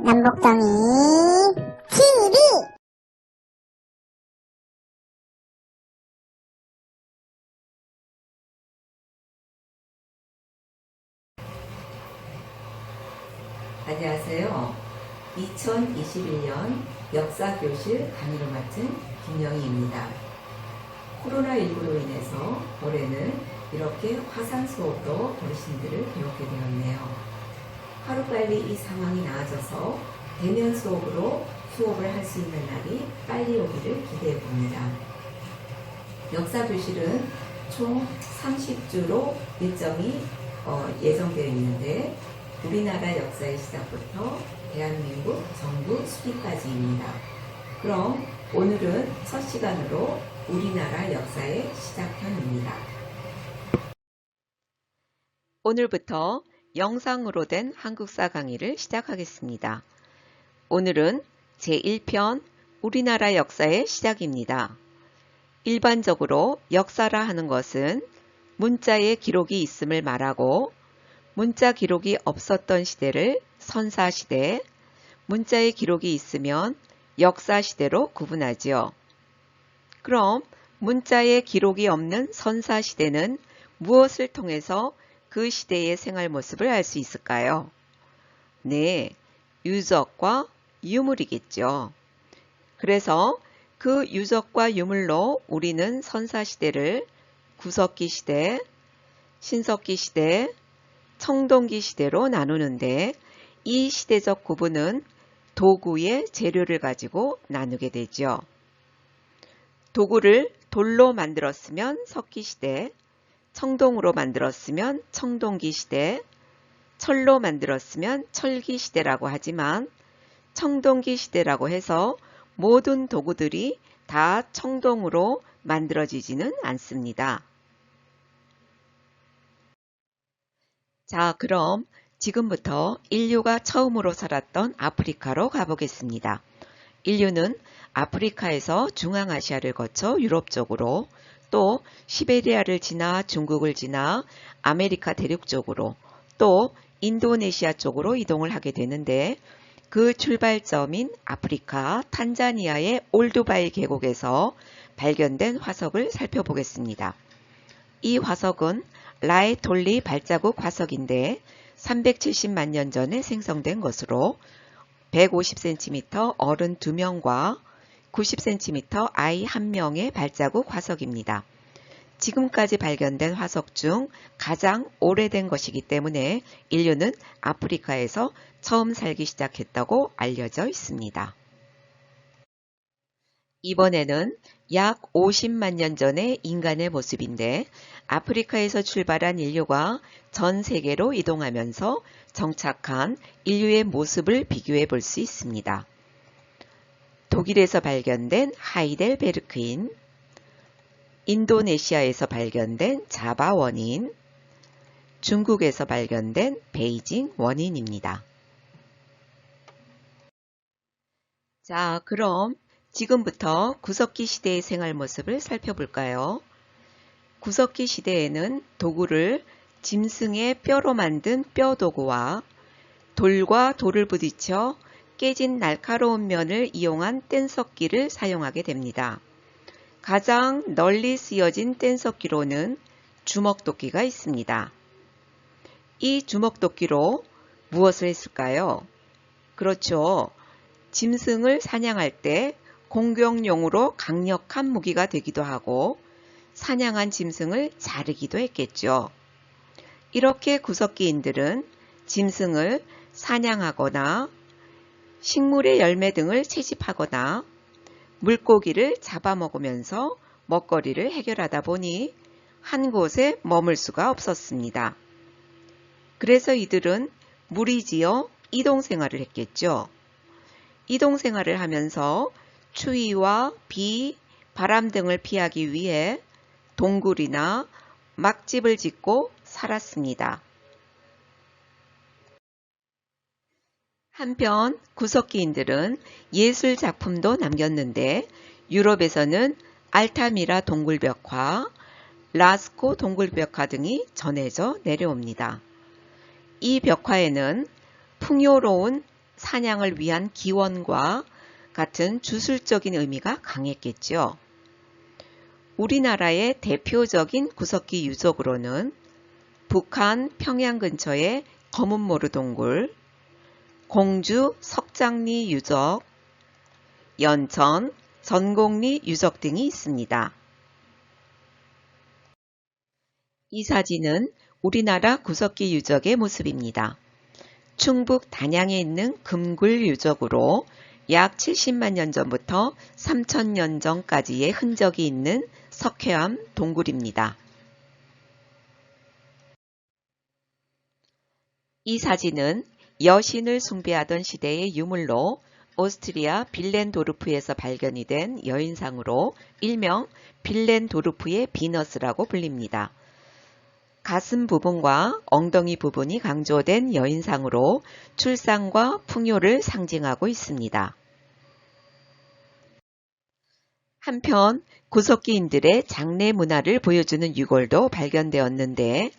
남북정이 TV. 안녕하세요. 2021년 역사교실 강의를 맡은 김영희입니다. 코로나19로 인해서 올해는 이렇게 화상 수업으로 어르신들을 배우게 되었네요. 하루빨리 이 상황이 나아져서 대면 수업으로 수업을 할 수 있는 날이 빨리 오기를 기대해 봅니다. 역사교실은 총 30주로 일정이 예정되어 있는데 우리나라 역사의 시작부터 대한민국 정부 수립까지입니다. 그럼 오늘은 첫 시간으로 우리나라 역사의 시작편입니다. 오늘부터 영상으로 된 한국사 강의를 시작하겠습니다. 오늘은 제1편 우리나라 역사의 시작입니다. 일반적으로 역사라 하는 것은 문자의 기록이 있음을 말하고 문자 기록이 없었던 시대를 선사시대, 문자의 기록이 있으면 역사시대로 구분하지요. 그럼 문자의 기록이 없는 선사시대는 무엇을 통해서 그 시대의 생활 모습을 알 수 있을까요? 네, 유적과 유물이겠죠. 그래서 그 유적과 유물로 우리는 선사시대를 구석기 시대, 신석기 시대, 청동기 시대로 나누는데 이 시대적 구분은 도구의 재료를 가지고 나누게 되죠. 도구를 돌로 만들었으면 석기시대, 청동으로 만들었으면 청동기 시대, 철로 만들었으면 철기 시대라고 하지만 청동기 시대라고 해서 모든 도구들이 다 청동으로 만들어지지는 않습니다. 자, 그럼 지금부터 인류가 처음으로 살았던 아프리카로 가보겠습니다. 인류는 아프리카에서 중앙아시아를 거쳐 유럽 쪽으로 또 시베리아를 지나 중국을 지나 아메리카 대륙 쪽으로 또 인도네시아 쪽으로 이동을 하게 되는데 그 출발점인 아프리카 탄자니아의 올두바이 계곡에서 발견된 화석을 살펴보겠습니다. 이 화석은 라에톨리 발자국 화석인데 370만 년 전에 생성된 것으로 150cm 어른 2명과 90cm 아이 1명의 발자국 화석입니다. 지금까지 발견된 화석 중 가장 오래된 것이기 때문에 인류는 아프리카에서 처음 살기 시작했다고 알려져 있습니다. 이번에는 약 50만 년 전의 인간의 모습인데 아프리카에서 출발한 인류가 전 세계로 이동하면서 정착한 인류의 모습을 비교해 볼 수 있습니다. 독일에서 발견된 하이델베르크인, 인도네시아에서 발견된 자바 원인, 중국에서 발견된 베이징 원인입니다. 자, 그럼 지금부터 구석기 시대의 생활 모습을 살펴볼까요? 구석기 시대에는 도구를 짐승의 뼈로 만든 뼈 도구와 돌과 돌을 부딪혀 깨진 날카로운 면을 이용한 뗀석기를 사용하게 됩니다. 가장 널리 쓰여진 뗀석기로는 주먹도끼가 있습니다. 이 주먹도끼로 무엇을 했을까요? 그렇죠. 짐승을 사냥할 때 공격용으로 강력한 무기가 되기도 하고 사냥한 짐승을 자르기도 했겠죠. 이렇게 구석기인들은 짐승을 사냥하거나 식물의 열매 등을 채집하거나 물고기를 잡아먹으면서 먹거리를 해결하다 보니 한 곳에 머물 수가 없었습니다. 그래서 이들은 무리지어 이동생활을 했겠죠. 이동생활을 하면서 추위와 비, 바람 등을 피하기 위해 동굴이나 막집을 짓고 살았습니다. 한편 구석기인들은 예술 작품도 남겼는데 유럽에서는 알타미라 동굴벽화, 라스코 동굴벽화 등이 전해져 내려옵니다. 이 벽화에는 풍요로운 사냥을 위한 기원과 같은 주술적인 의미가 강했겠죠. 우리나라의 대표적인 구석기 유적으로는 북한 평양 근처의 검은모루 동굴, 공주 석장리 유적, 연천 전곡리 유적 등이 있습니다. 이 사진은 우리나라 구석기 유적의 모습입니다. 충북 단양에 있는 금굴 유적으로 약 70만 년 전부터 3000년 전까지의 흔적이 있는 석회암 동굴입니다. 이 사진은 여신을 숭배하던 시대의 유물로 오스트리아 빌렌도르프에서 발견이 된 여인상으로 일명 빌렌도르프의 비너스라고 불립니다. 가슴 부분과 엉덩이 부분이 강조된 여인상으로 출산과 풍요를 상징하고 있습니다. 한편 구석기인들의 장례 문화를 보여주는 유골도 발견되었는데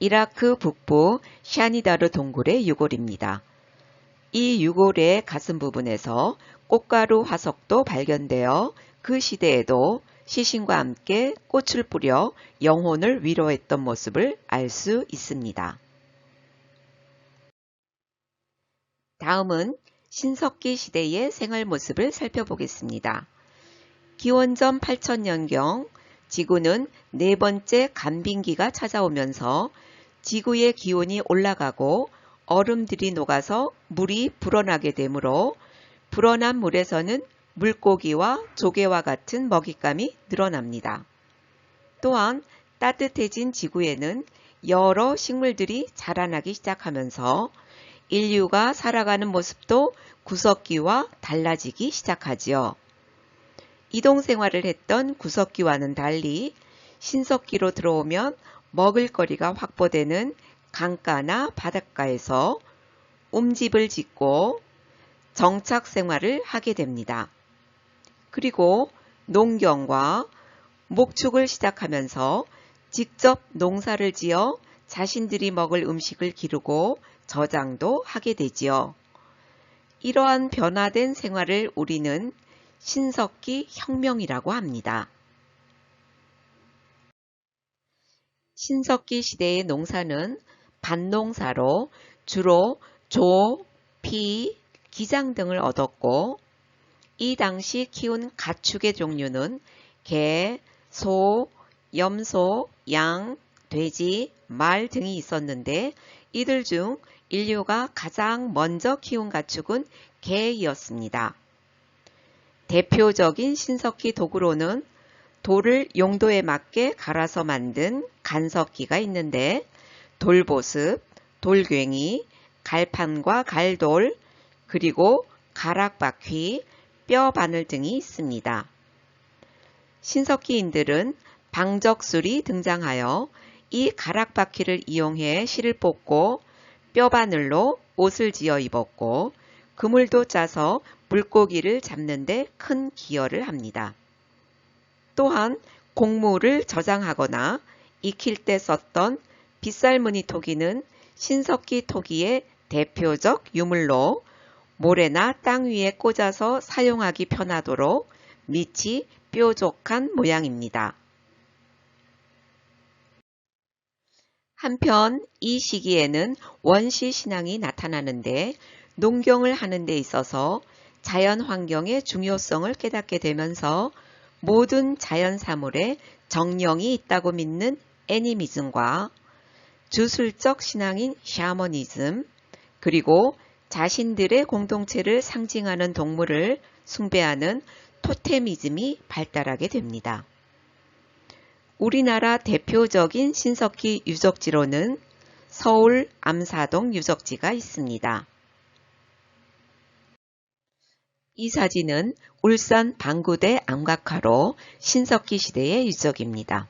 이라크 북부 샤니다르 동굴의 유골입니다. 이 유골의 가슴 부분에서 꽃가루 화석도 발견되어 그 시대에도 시신과 함께 꽃을 뿌려 영혼을 위로했던 모습을 알 수 있습니다. 다음은 신석기 시대의 생활 모습을 살펴보겠습니다. 기원전 8000년경 지구는 네 번째 간빙기가 찾아오면서 지구의 기온이 올라가고 얼음들이 녹아서 물이 불어나게 되므로 불어난 물에서는 물고기와 조개와 같은 먹잇감이 늘어납니다. 또한 따뜻해진 지구에는 여러 식물들이 자라나기 시작하면서 인류가 살아가는 모습도 구석기와 달라지기 시작하지요. 이동생활을 했던 구석기와는 달리 신석기로 들어오면 먹을거리가 확보되는 강가나 바닷가에서 움집을 짓고 정착 생활을 하게 됩니다. 그리고 농경과 목축을 시작하면서 직접 농사를 지어 자신들이 먹을 음식을 기르고 저장도 하게 되지요. 이러한 변화된 생활을 우리는 신석기 혁명이라고 합니다. 신석기 시대의 농사는 밭농사로 주로 조, 피, 기장 등을 얻었고 이 당시 키운 가축의 종류는 개, 소, 염소, 양, 돼지, 말 등이 있었는데 이들 중 인류가 가장 먼저 키운 가축은 개이었습니다. 대표적인 신석기 도구로는 돌을 용도에 맞게 갈아서 만든 간석기가 있는데 돌보습, 돌괭이, 갈판과 갈돌, 그리고 가락바퀴, 뼈바늘 등이 있습니다. 신석기인들은 방적술이 등장하여 이 가락바퀴를 이용해 실을 뽑고 뼈바늘로 옷을 지어 입었고 그물도 짜서 물고기를 잡는 데 큰 기여를 합니다. 또한 곡물을 저장하거나 익힐 때 썼던 빗살무늬 토기는 신석기 토기의 대표적 유물로 모래나 땅 위에 꽂아서 사용하기 편하도록 밑이 뾰족한 모양입니다. 한편 이 시기에는 원시 신앙이 나타나는데 농경을 하는 데 있어서 자연 환경의 중요성을 깨닫게 되면서 모든 자연 사물에 정령이 있다고 믿는 애니미즘과 주술적 신앙인 샤머니즘, 그리고 자신들의 공동체를 상징하는 동물을 숭배하는 토테미즘이 발달하게 됩니다. 우리나라 대표적인 신석기 유적지로는 서울 암사동 유적지가 있습니다. 이 사진은 울산 방구대 암각화로 신석기 시대의 유적입니다.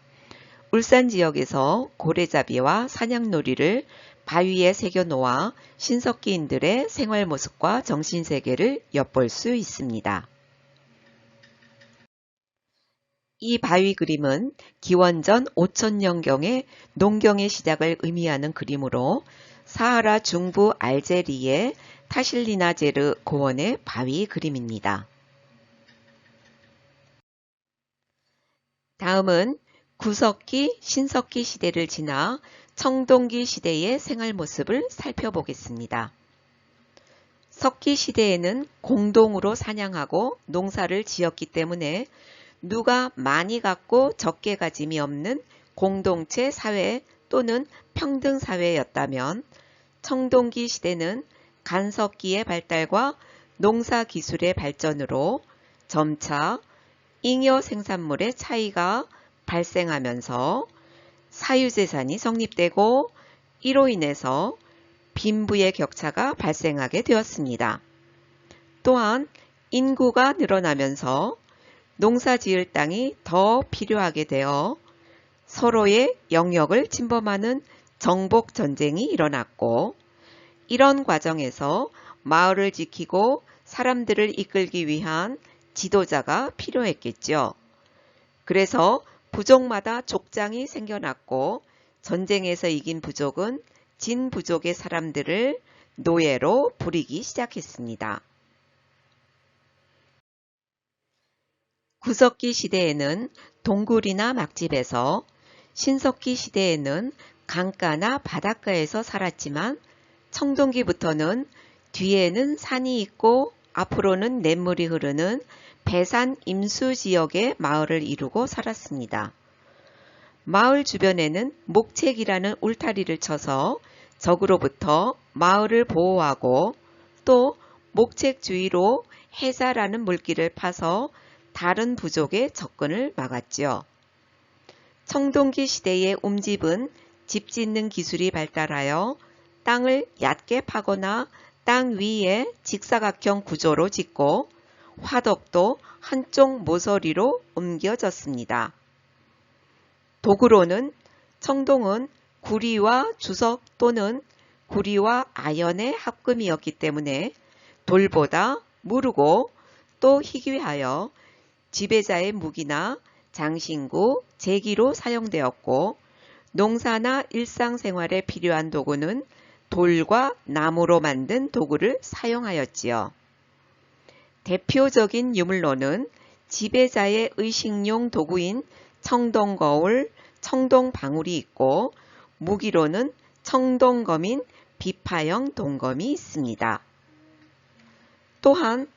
울산 지역에서 고래잡이와 사냥놀이를 바위에 새겨 놓아 신석기인들의 생활 모습과 정신세계를 엿볼 수 있습니다. 이 바위 그림은 기원전 5000년경의 농경의 시작을 의미하는 그림으로 사하라 중부 알제리의 타실리나제르 고원의 바위 그림입니다. 다음은 구석기, 신석기 시대를 지나 청동기 시대의 생활 모습을 살펴보겠습니다. 석기 시대에는 공동으로 사냥하고 농사를 지었기 때문에 누가 많이 갖고 적게 가짐이 없는 공동체 사회 또는 평등 사회였다면, 청동기 시대는 간석기의 발달과 농사 기술의 발전으로 점차 잉여 생산물의 차이가 발생하면서 사유재산이 성립되고 이로 인해서 빈부의 격차가 발생하게 되었습니다. 또한 인구가 늘어나면서 농사 지을 땅이 더 필요하게 되어 서로의 영역을 침범하는 정복 전쟁이 일어났고, 이런 과정에서 마을을 지키고 사람들을 이끌기 위한 지도자가 필요했겠죠. 그래서 부족마다 족장이 생겨났고, 전쟁에서 이긴 부족은 진 부족의 사람들을 노예로 부리기 시작했습니다. 구석기 시대에는 동굴이나 막집에서, 신석기 시대에는 강가나 바닷가에서 살았지만, 청동기부터는 뒤에는 산이 있고 앞으로는 냇물이 흐르는 배산 임수 지역의 마을을 이루고 살았습니다. 마을 주변에는 목책이라는 울타리를 쳐서 적으로부터 마을을 보호하고, 또 목책 주위로 해자라는 물길을 파서 다른 부족의 접근을 막았지요. 청동기 시대의 움집은 집 짓는 기술이 발달하여 땅을 얕게 파거나 땅 위에 직사각형 구조로 짓고, 화덕도 한쪽 모서리로 옮겨졌습니다. 도구로는 청동은 구리와 주석 또는 구리와 아연의 합금이었기 때문에 돌보다 무르고 또 희귀하여 지배자의 무기나 장신구, 제기로 사용되었고, 농사나 일상생활에 필요한 도구는 돌과 나무로 만든 도구를 사용하였지요. 대표적인 유물로는 지배자의 의식용 도구인 청동거울, 청동방울이 있고, 무기로는 청동검인 비파형 동검이 있습니다. 또한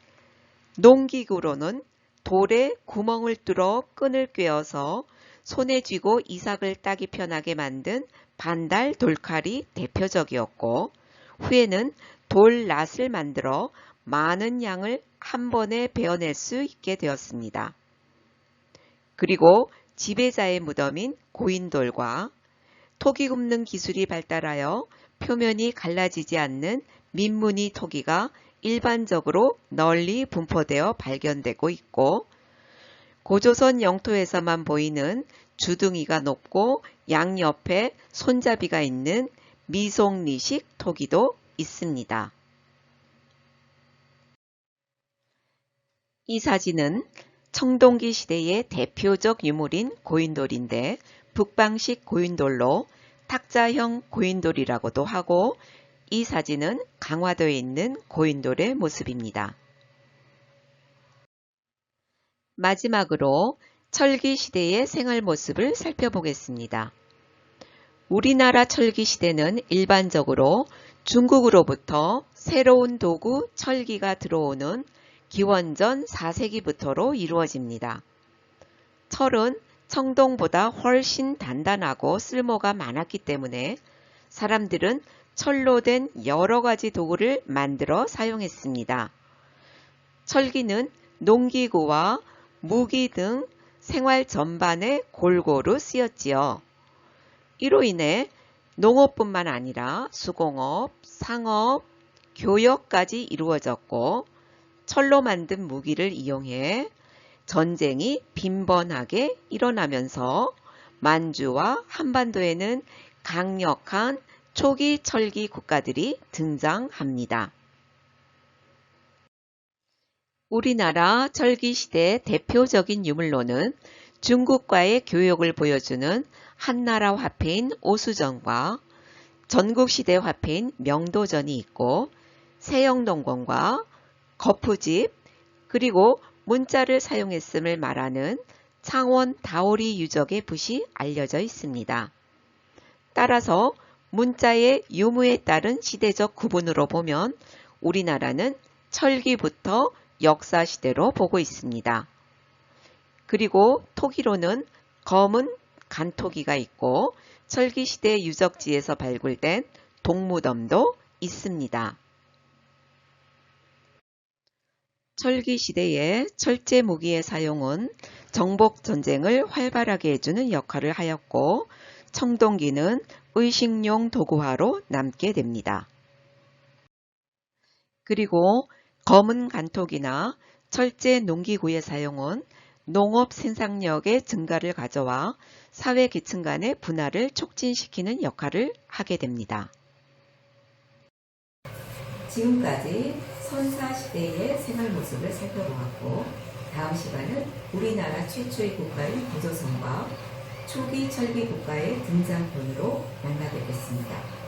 농기구로는 돌에 구멍을 뚫어 끈을 꿰어서 손에 쥐고 이삭을 따기 편하게 만든 반달 돌칼이 대표적이었고, 후에는 돌낫을 만들어 많은 양을 한 번에 베어낼 수 있게 되었습니다. 그리고 지배자의 무덤인 고인돌과 토기 굽는 기술이 발달하여 표면이 갈라지지 않는 민무늬 토기가 일반적으로 널리 분포되어 발견되고 있고, 고조선 영토에서만 보이는 주둥이가 높고 양옆에 손잡이가 있는 미송리식 토기도 있습니다. 이 사진은 청동기 시대의 대표적 유물인 고인돌인데, 북방식 고인돌로 탁자형 고인돌이라고도 하고, 이 사진은 강화도에 있는 고인돌의 모습입니다. 마지막으로 철기 시대의 생활 모습을 살펴보겠습니다. 우리나라 철기 시대는 일반적으로 중국으로부터 새로운 도구 철기가 들어오는 기원전 4세기부터로 이루어집니다. 철은 청동보다 훨씬 단단하고 쓸모가 많았기 때문에 사람들은 철로 된 여러 가지 도구를 만들어 사용했습니다. 철기는 농기구와 무기 등 생활 전반에 골고루 쓰였지요. 이로 인해 농업뿐만 아니라 수공업, 상업, 교역까지 이루어졌고, 철로 만든 무기를 이용해 전쟁이 빈번하게 일어나면서 만주와 한반도에는 강력한 초기 철기 국가들이 등장합니다. 우리나라 철기 시대 대표적인 유물로는 중국과의 교역을 보여주는 한나라 화폐인 오수전과 전국시대 화폐인 명도전이 있고, 세영동권과 거푸집, 그리고 문자를 사용했음을 말하는 창원 다오리 유적의 붓이 알려져 있습니다. 따라서 문자의 유무에 따른 시대적 구분으로 보면 우리나라는 철기부터 역사시대로 보고 있습니다. 그리고 토기로는 검은 간토기가 있고 철기시대 유적지에서 발굴된 동무덤도 있습니다. 철기시대의 철제 무기의 사용은 정복전쟁을 활발하게 해주는 역할을 하였고 청동기는 의식용 도구화로 남게 됩니다. 그리고 검은 간톡이나 철제 농기구의 사용은 농업 생산력의 증가를 가져와 사회 계층 간의 분화를 촉진시키는 역할을 하게 됩니다. 지금까지 선사시대의 생활 모습을 살펴보았고 다음 시간은 우리나라 최초의 국가인 고조선과 초기 철기 국가의 등장본으로 만나뵙겠습니다.